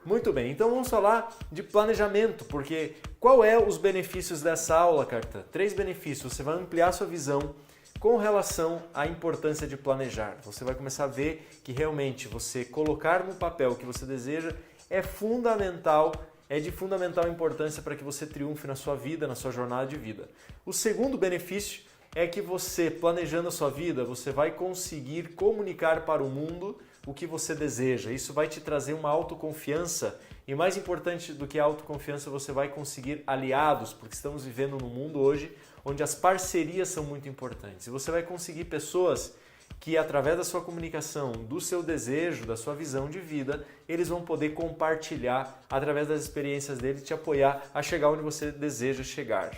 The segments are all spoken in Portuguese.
Muito bem, então vamos falar de planejamento, porque qual é os benefícios dessa aula, Cartan? 3 benefícios. Você vai ampliar sua visão com relação à importância de planejar. Você vai começar a ver que realmente você colocar no papel o que você deseja é fundamental, é de fundamental importância para que você triunfe na sua vida, na sua jornada de vida. O segundo benefício é que você, planejando a sua vida, você vai conseguir comunicar para o mundo o que você deseja. Isso vai te trazer uma autoconfiança e, mais importante do que a autoconfiança, você vai conseguir aliados, porque estamos vivendo num mundo hoje onde as parcerias são muito importantes. E você vai conseguir pessoas que, através da sua comunicação, do seu desejo, da sua visão de vida, eles vão poder compartilhar através das experiências deles e te apoiar a chegar onde você deseja chegar.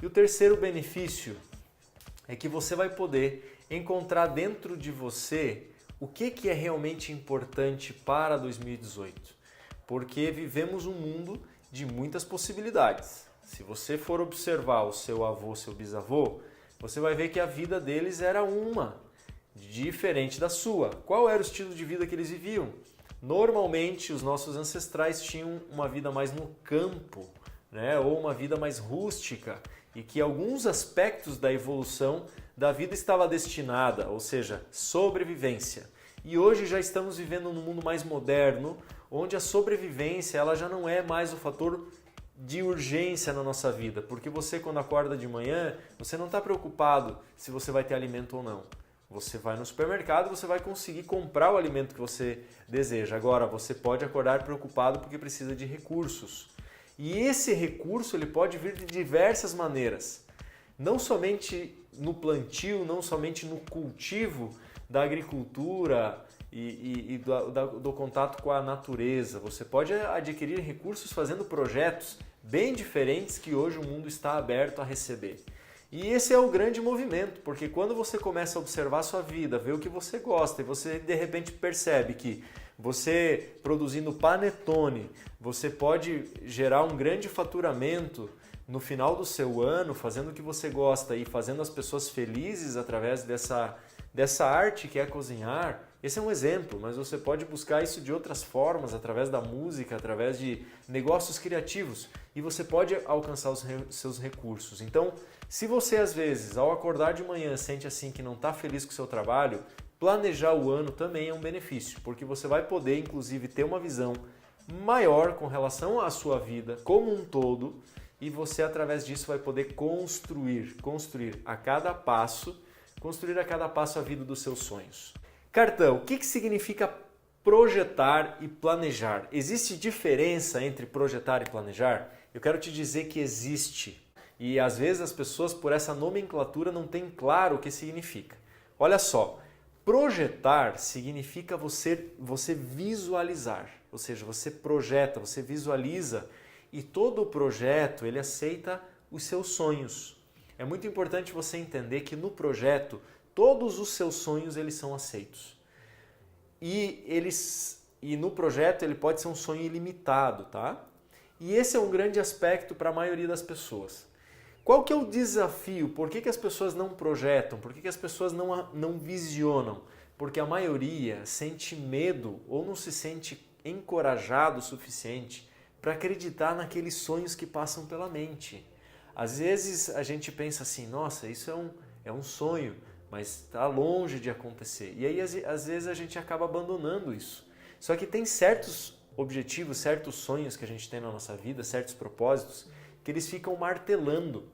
E o terceiro benefício é que você vai poder encontrar dentro de você o que é realmente importante para 2018. Porque vivemos um mundo de muitas possibilidades. Se você for observar o seu avô, seu bisavô, você vai ver que a vida deles era uma, diferente da sua. Qual era o estilo de vida que eles viviam? Normalmente, os nossos ancestrais tinham uma vida mais no campo, né? Ou uma vida mais rústica, e que alguns aspectos da evolução da vida estava destinada, ou seja, sobrevivência. E hoje já estamos vivendo num mundo mais moderno, onde a sobrevivência ela já não é mais o fator de urgência na nossa vida, porque você, quando acorda de manhã, você não está preocupado se você vai ter alimento ou não. Você vai no supermercado, você vai conseguir comprar o alimento que você deseja. Agora, você pode acordar preocupado porque precisa de recursos. E esse recurso ele pode vir de diversas maneiras. Não somente no plantio, não somente no cultivo da agricultura e do contato com a natureza. Você pode adquirir recursos fazendo projetos bem diferentes que hoje o mundo está aberto a receber. E esse é o grande movimento, porque quando você começa a observar a sua vida, ver o que você gosta e você de repente percebe que você produzindo panetone, você pode gerar um grande faturamento no final do seu ano, fazendo o que você gosta e fazendo as pessoas felizes através dessa arte que é cozinhar. Esse é um exemplo, mas você pode buscar isso de outras formas, através da música, através de negócios criativos, e você pode alcançar os seus recursos. Então, se você às vezes, ao acordar de manhã, sente assim que não está feliz com o seu trabalho, planejar o ano também é um benefício, porque você vai poder, inclusive, ter uma visão maior com relação à sua vida como um todo, e você, através disso, vai poder construir a cada passo a vida dos seus sonhos. Cartan, o que significa projetar e planejar? Existe diferença entre projetar e planejar? Eu quero te dizer que existe. E às vezes as pessoas, por essa nomenclatura, não têm claro o que significa. Olha só, projetar significa você visualizar, ou seja, você projeta, você visualiza e todo o projeto ele aceita os seus sonhos. É muito importante você entender que no projeto todos os seus sonhos eles são aceitos. E no projeto ele pode ser um sonho ilimitado, tá? E esse é um grande aspecto para a maioria das pessoas. Qual que é o desafio? Por que as pessoas não projetam? Por que as pessoas não visionam? Porque a maioria sente medo ou não se sente encorajado o suficiente para acreditar naqueles sonhos que passam pela mente. Às vezes a gente pensa assim, nossa, isso é um sonho, mas está longe de acontecer. E aí às vezes a gente acaba abandonando isso. Só que tem certos objetivos, certos sonhos que a gente tem na nossa vida, certos propósitos, que eles ficam martelando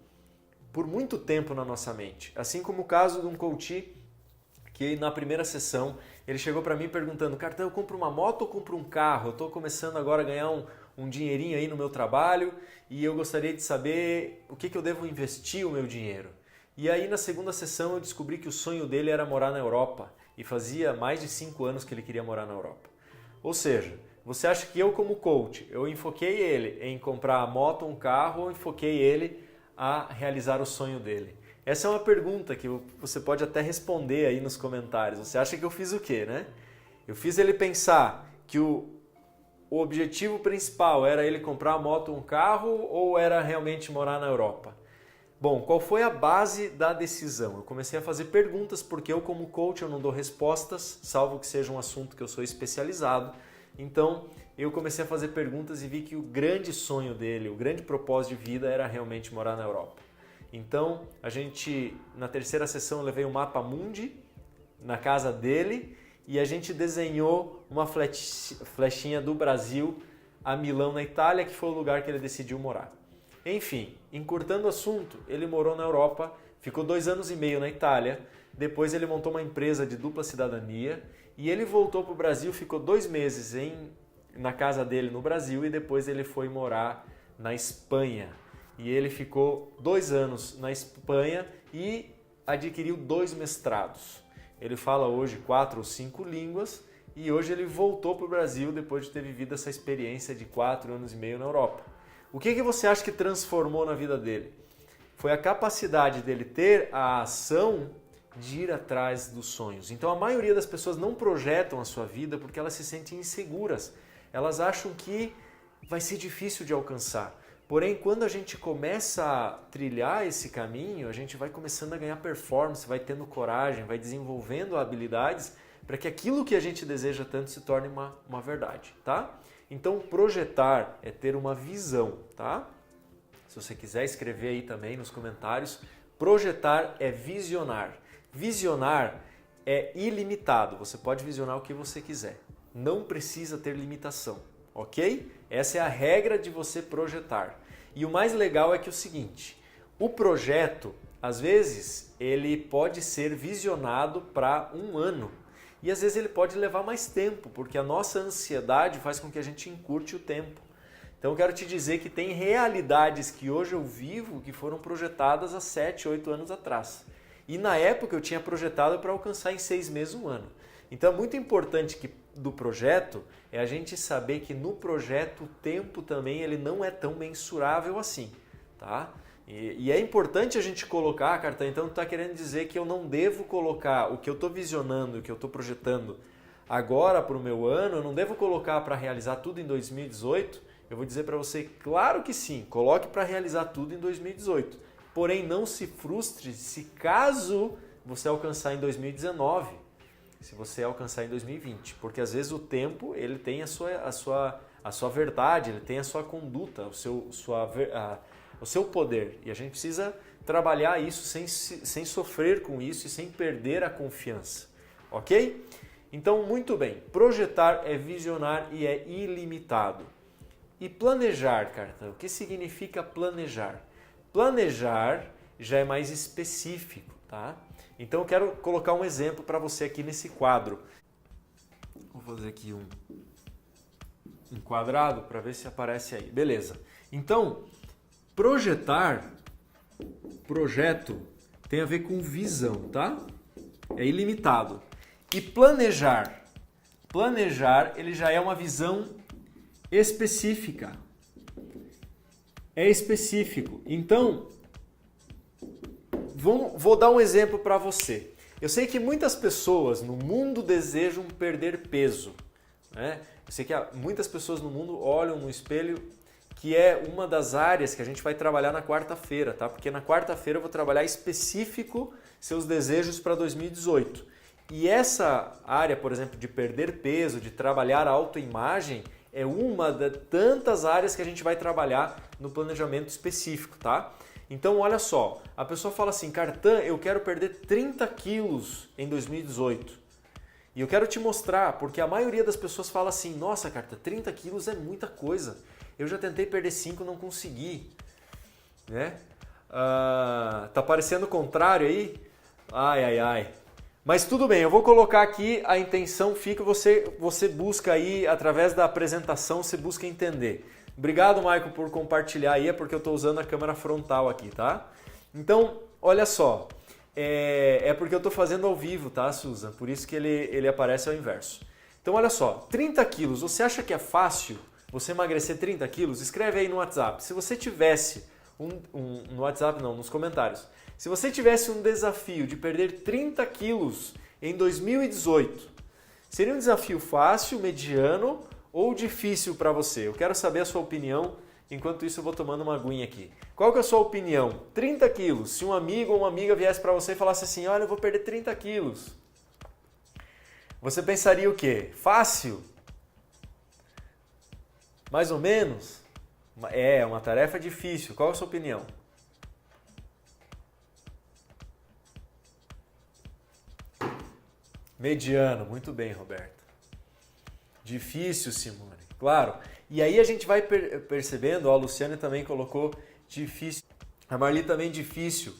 por muito tempo na nossa mente. Assim como o caso de um coach que na primeira sessão ele chegou para mim perguntando, Cartan, eu compro uma moto ou compro um carro? Eu estou começando agora a ganhar um dinheirinho aí no meu trabalho e eu gostaria de saber o que eu devo investir o meu dinheiro. E aí na segunda sessão eu descobri que o sonho dele era morar na Europa e fazia mais de 5 anos que ele queria morar na Europa. Ou seja, você acha que eu como coach, eu enfoquei ele em comprar a moto ou um carro ou enfoquei ele a realizar o sonho dele? Essa é uma pergunta que você pode até responder aí nos comentários. Você acha que eu fiz o quê, né? Eu fiz ele pensar que o objetivo principal era ele comprar uma moto ou um carro ou era realmente morar na Europa? Bom, qual foi a base da decisão? Eu comecei a fazer perguntas porque eu como coach eu não dou respostas, salvo que seja um assunto que eu sou especializado. Então eu comecei a fazer perguntas e vi que o grande sonho dele, o grande propósito de vida era realmente morar na Europa. Então na terceira sessão eu levei o mapa mundi na casa dele e a gente desenhou uma flechinha do Brasil a Milão, na Itália, que foi o lugar que ele decidiu morar. Enfim, encurtando o assunto, ele morou na Europa, ficou 2 anos e meio na Itália, depois ele montou uma empresa de dupla cidadania e ele voltou para o Brasil, ficou 2 meses na casa dele no Brasil e depois ele foi morar na Espanha. E ele ficou 2 anos na Espanha e adquiriu 2 mestrados. Ele fala hoje 4 ou 5 línguas e hoje ele voltou para o Brasil depois de ter vivido essa experiência de 4 anos e meio na Europa. O que você acha que transformou na vida dele? Foi a capacidade dele ter a ação de ir atrás dos sonhos. Então a maioria das pessoas não projetam a sua vida porque elas se sentem inseguras. Elas acham que vai ser difícil de alcançar. Porém, quando a gente começa a trilhar esse caminho, a gente vai começando a ganhar performance, vai tendo coragem, vai desenvolvendo habilidades para que aquilo que a gente deseja tanto se torne uma verdade, tá? Então, projetar é ter uma visão, tá? Se você quiser escrever aí também nos comentários, projetar é visionar. Visionar é ilimitado, você pode visionar o que você quiser. Não precisa ter limitação, ok? Essa é a regra de você projetar. E o mais legal é que é o seguinte, o projeto, às vezes, ele pode ser visionado para 1 ano. E às vezes ele pode levar mais tempo, porque a nossa ansiedade faz com que a gente encurte o tempo. Então eu quero te dizer que tem realidades que hoje eu vivo que foram projetadas há 7, 8 anos atrás. E na época eu tinha projetado para alcançar em 6 meses, 1 ano. Então é muito importante que do projeto é a gente saber que no projeto o tempo também ele não é tão mensurável assim, tá? E é importante a gente colocar, Cartan, então está querendo dizer que eu não devo colocar o que eu estou visionando, o que eu estou projetando agora para o meu ano, eu não devo colocar para realizar tudo em 2018? Eu vou dizer para você, claro que sim, coloque para realizar tudo em 2018. Porém, não se frustre se caso você alcançar em 2019, se você alcançar em 2020, porque às vezes o tempo ele tem a sua verdade, ele tem a sua conduta, o seu poder. E a gente precisa trabalhar isso sem sofrer com isso e sem perder a confiança. Ok? Então, muito bem. Projetar é visionar e é ilimitado. E planejar, Cartan, o que significa planejar? Planejar já é mais específico, tá? Então eu quero colocar um exemplo para você aqui nesse quadro. Vou fazer aqui um quadrado para ver se aparece aí. Beleza. Então, projeto tem a ver com visão, tá? É ilimitado. E planejar ele já é uma visão específica. É específico. Então, vou dar um exemplo para você. Eu sei que muitas pessoas no mundo desejam perder peso, né? Eu sei que muitas pessoas no mundo olham no espelho, que é uma das áreas que a gente vai trabalhar na quarta-feira, tá? Porque na quarta-feira eu vou trabalhar específico seus desejos para 2018. E essa área, por exemplo, de perder peso, de trabalhar a autoimagem, é uma de tantas áreas que a gente vai trabalhar no planejamento específico, tá? Então, olha só, a pessoa fala assim, Cartan, eu quero perder 30 quilos em 2018. E eu quero te mostrar, porque a maioria das pessoas fala assim, nossa, Cartan, 30 quilos é muita coisa. Eu já tentei perder 5 e não consegui. Né? Tá parecendo o contrário aí? Ai, ai, ai. Mas tudo bem, eu vou colocar aqui, a intenção fica, você busca aí, através da apresentação, você busca entender. Obrigado, Maicon, por compartilhar aí, é porque eu estou usando a câmera frontal aqui, tá? Então, olha só, é porque eu estou fazendo ao vivo, tá, Susan? Por isso que ele aparece ao inverso. Então, olha só, 30 quilos, você acha que é fácil você emagrecer 30 quilos? Escreve aí no WhatsApp. Se você tivesse, no WhatsApp não, nos comentários. Se você tivesse um desafio de perder 30 quilos em 2018, seria um desafio fácil, mediano ou difícil para você? Eu quero saber a sua opinião, enquanto isso eu vou tomando uma aguinha aqui. Qual que é a sua opinião? 30 quilos, se um amigo ou uma amiga viesse para você e falasse assim, olha, eu vou perder 30 quilos. Você pensaria o quê? Fácil? Mais ou menos? É uma tarefa difícil. Qual é a sua opinião? Mediano, muito bem, Roberto. Difícil, Simone. Claro. E aí a gente vai percebendo, ó, a Luciane também colocou difícil, a Marli também difícil.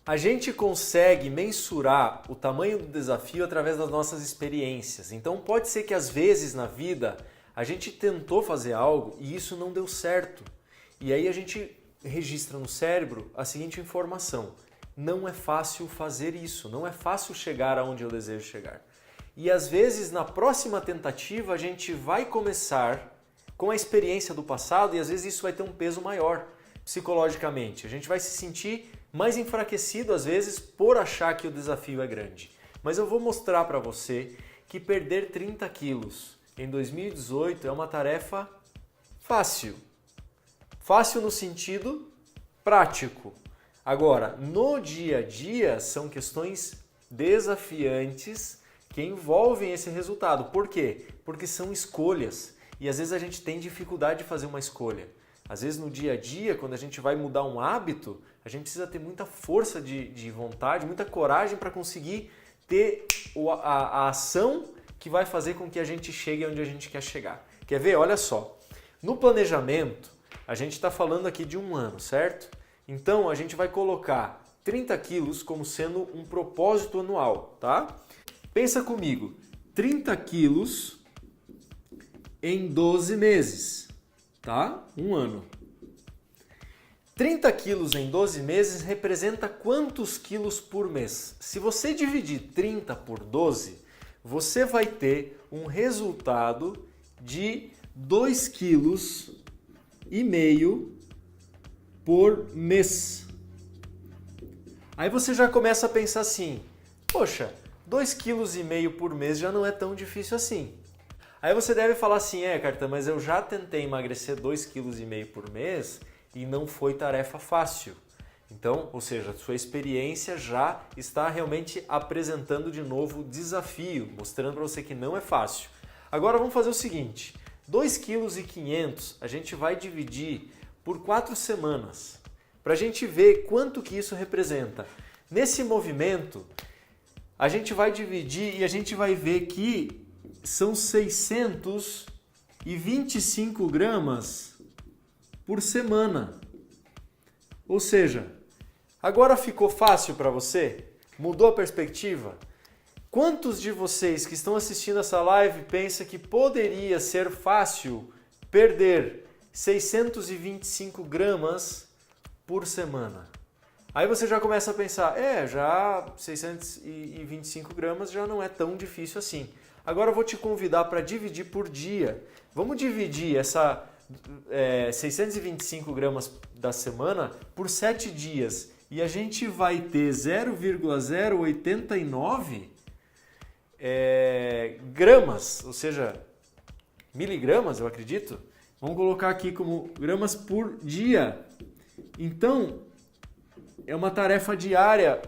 A gente consegue mensurar o tamanho do desafio através das nossas experiências. Então pode ser que às vezes na vida a gente tentou fazer algo e isso não deu certo. E aí a gente registra no cérebro a seguinte informação: não é fácil fazer isso, não é fácil chegar aonde eu desejo chegar. E às vezes na próxima tentativa a gente vai começar com a experiência do passado e às vezes isso vai ter um peso maior psicologicamente. A gente vai se sentir mais enfraquecido às vezes por achar que o desafio é grande. Mas eu vou mostrar para você que perder 30 quilos em 2018 é uma tarefa fácil. Fácil no sentido prático. Agora, no dia a dia são questões desafiantes que envolvem esse resultado. Por quê? Porque são escolhas e às vezes a gente tem dificuldade de fazer uma escolha. Às vezes no dia a dia, quando a gente vai mudar um hábito, a gente precisa ter muita força de vontade, muita coragem para conseguir ter a ação que vai fazer com que a gente chegue onde a gente quer chegar. Quer ver? Olha só. No planejamento, a gente está falando aqui de um ano, certo? Então a gente vai colocar 30 quilos como sendo um propósito anual, tá? Pensa comigo, 30 quilos em 12 meses, tá? Um ano. 30 quilos em 12 meses representa quantos quilos por mês? Se você dividir 30 por 12, você vai ter um resultado de 2,5 kg por mês. Aí você já começa a pensar assim, poxa, 2,5 kg por mês já não é tão difícil assim. Aí você deve falar assim, Carta, mas eu já tentei emagrecer 2,5 kg por mês e não foi tarefa fácil. Então, ou seja, sua experiência já está realmente apresentando de novo o desafio, mostrando para você que não é fácil. Agora vamos fazer o seguinte, 2,5 kg a gente vai dividir por 4 semanas, para a gente ver quanto que isso representa. Nesse movimento, a gente vai dividir e a gente vai ver que são 625 gramas por semana. Ou seja, agora ficou fácil para você? Mudou a perspectiva? Quantos de vocês que estão assistindo essa live pensam que poderia ser fácil perder 625 gramas por semana? Aí você já começa a pensar, já 625 gramas já não é tão difícil assim. Agora eu vou te convidar para dividir por dia. Vamos dividir essa 625 gramas da semana por 7 dias. E a gente vai ter 0,089 gramas, ou seja, miligramas, eu acredito. Vamos colocar aqui como gramas por dia. Então, é uma tarefa diária.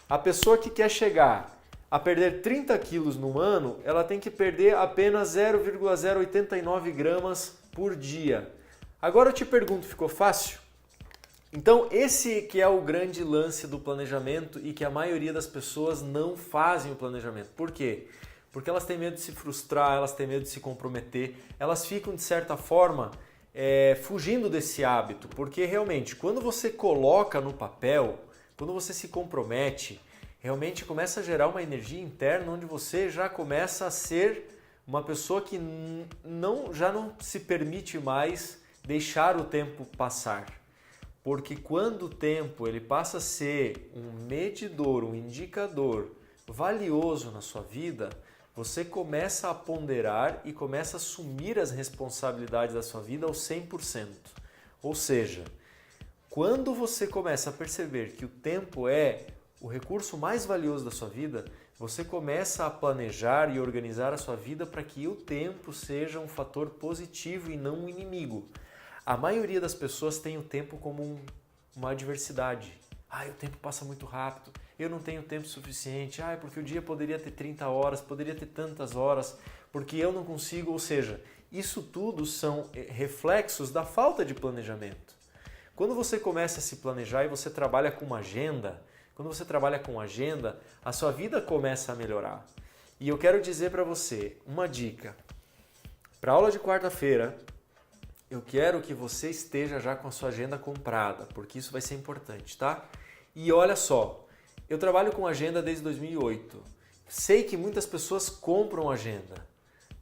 A pessoa que quer chegar a perder 30 quilos no ano, ela tem que perder apenas 0,089 gramas por dia. Agora eu te pergunto, ficou fácil? Então esse que é o grande lance do planejamento e que a maioria das pessoas não fazem o planejamento. Por quê? Porque elas têm medo de se frustrar, elas têm medo de se comprometer, elas ficam de certa forma fugindo desse hábito, porque realmente quando você coloca no papel, quando você se compromete, realmente começa a gerar uma energia interna onde você já começa a ser uma pessoa que já não se permite mais deixar o tempo passar. Porque quando o tempo ele passa a ser um medidor, um indicador valioso na sua vida, você começa a ponderar e começa a assumir as responsabilidades da sua vida ao 100%. Ou seja, quando você começa a perceber que o tempo é o recurso mais valioso da sua vida, você começa a planejar e organizar a sua vida para que o tempo seja um fator positivo e não um inimigo. A maioria das pessoas tem o tempo como uma adversidade. O tempo passa muito rápido, eu não tenho tempo suficiente, porque o dia poderia ter 30 horas, poderia ter tantas horas, porque eu não consigo, ou seja, Isso tudo são reflexos da falta de planejamento. Quando você começa a se planejar e você trabalha com uma agenda, a sua vida começa a melhorar. E eu quero dizer para você uma dica. Para a aula de quarta-feira, eu quero que você esteja já com a sua agenda comprada, porque isso vai ser importante, tá? E olha só, eu trabalho com agenda desde 2008. Sei que muitas pessoas compram agenda,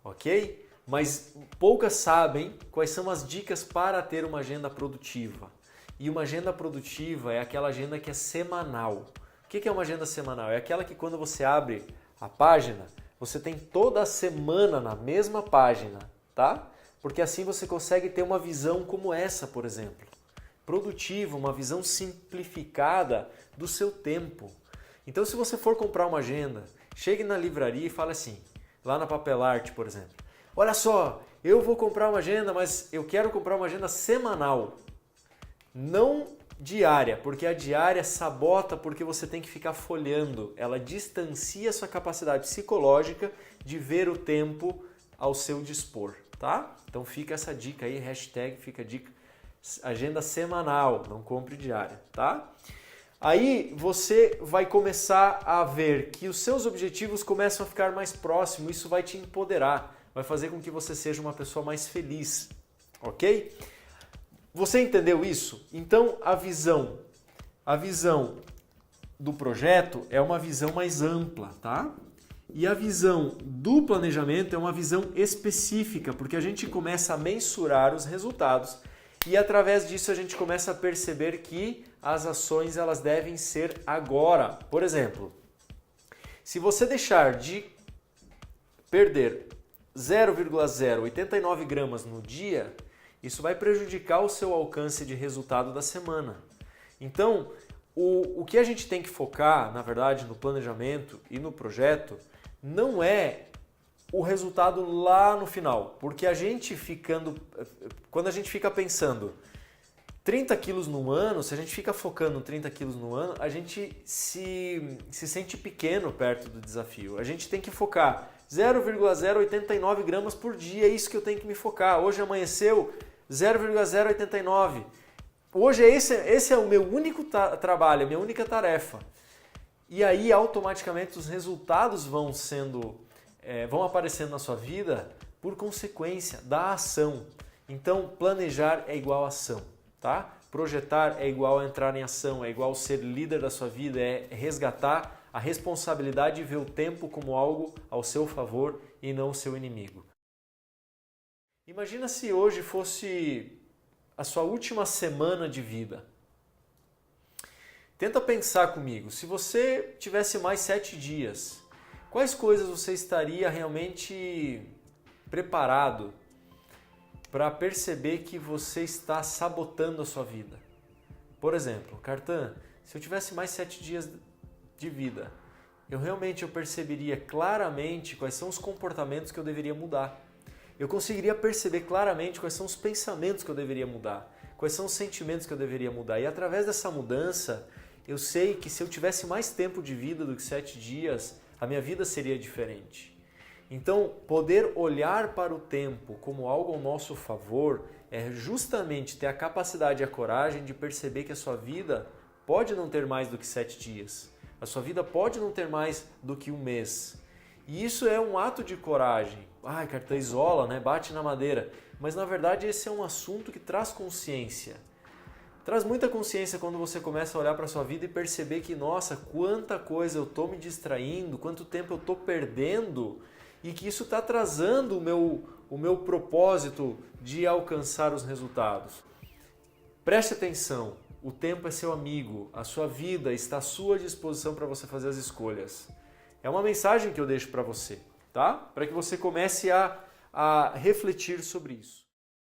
ok? Mas poucas sabem quais são as dicas para ter uma agenda produtiva. E uma agenda produtiva é aquela agenda que é semanal. O que é uma agenda semanal? É aquela que quando você abre a página, você tem toda a semana na mesma página, tá? Porque assim você consegue ter uma visão como essa, por exemplo. Produtiva, uma visão simplificada do seu tempo. Então se você for comprar uma agenda, chegue na livraria e fale assim, lá na Papelarte, por exemplo. Olha só, eu vou comprar uma agenda, mas eu quero comprar uma agenda semanal. Não diária, porque a diária sabota porque você tem que ficar folheando. Ela distancia a sua capacidade psicológica de ver o tempo ao seu dispor, tá? Então fica essa dica aí, hashtag fica a dica, agenda semanal, não compre diária, tá? Aí você vai começar a ver que os seus objetivos começam a ficar mais próximos, isso vai te empoderar, vai fazer com que você seja uma pessoa mais feliz, ok? Você entendeu isso? Então a visão do projeto é uma visão mais ampla, tá? E a visão do planejamento é uma visão específica, porque a gente começa a mensurar os resultados e através disso a gente começa a perceber que as ações elas devem ser agora. Por exemplo, se você deixar de perder 0,089 gramas no dia, isso vai prejudicar o seu alcance de resultado da semana. Então, o que a gente tem que focar, na verdade, no planejamento e no projeto, não é o resultado lá no final. Porque quando a gente fica pensando 30 quilos no ano, se a gente fica focando em 30 quilos no ano, a gente se sente pequeno perto do desafio. A gente tem que focar 0,089 gramas por dia, é isso que eu tenho que me focar. Hoje amanheceu 0,089. Hoje esse é o meu único trabalho, a minha única tarefa. E aí automaticamente os resultados vão aparecendo na sua vida por consequência da ação. Então planejar é igual a ação, tá? Projetar é igual a entrar em ação, é igual ser líder da sua vida, é resgatar a responsabilidade e ver o tempo como algo ao seu favor e não o seu inimigo. Imagina se hoje fosse a sua última semana de vida. Tenta pensar comigo, se você tivesse mais 7 dias, quais coisas você estaria realmente preparado para perceber que você está sabotando a sua vida? Por exemplo, Cartan, se eu tivesse mais 7 dias de vida, eu perceberia claramente quais são os comportamentos que eu deveria mudar. Eu conseguiria perceber claramente quais são os pensamentos que eu deveria mudar, quais são os sentimentos que eu deveria mudar. E através dessa mudança, eu sei que se eu tivesse mais tempo de vida do que 7 dias, a minha vida seria diferente. Então, poder olhar para o tempo como algo ao nosso favor é justamente ter a capacidade e a coragem de perceber que a sua vida pode não ter mais do que 7 dias. A sua vida pode não ter mais do que um mês. E isso é um ato de coragem. Ai, Cartan, isola, né? Bate na madeira. Mas na verdade esse é um assunto que traz consciência. Traz muita consciência quando você começa a olhar para a sua vida e perceber que, nossa, quanta coisa eu estou me distraindo, quanto tempo eu estou perdendo e que isso está atrasando o meu propósito de alcançar os resultados. Preste atenção, o tempo é seu amigo, a sua vida está à sua disposição para você fazer as escolhas. É uma mensagem que eu deixo para você, tá? Para que você comece a refletir sobre isso.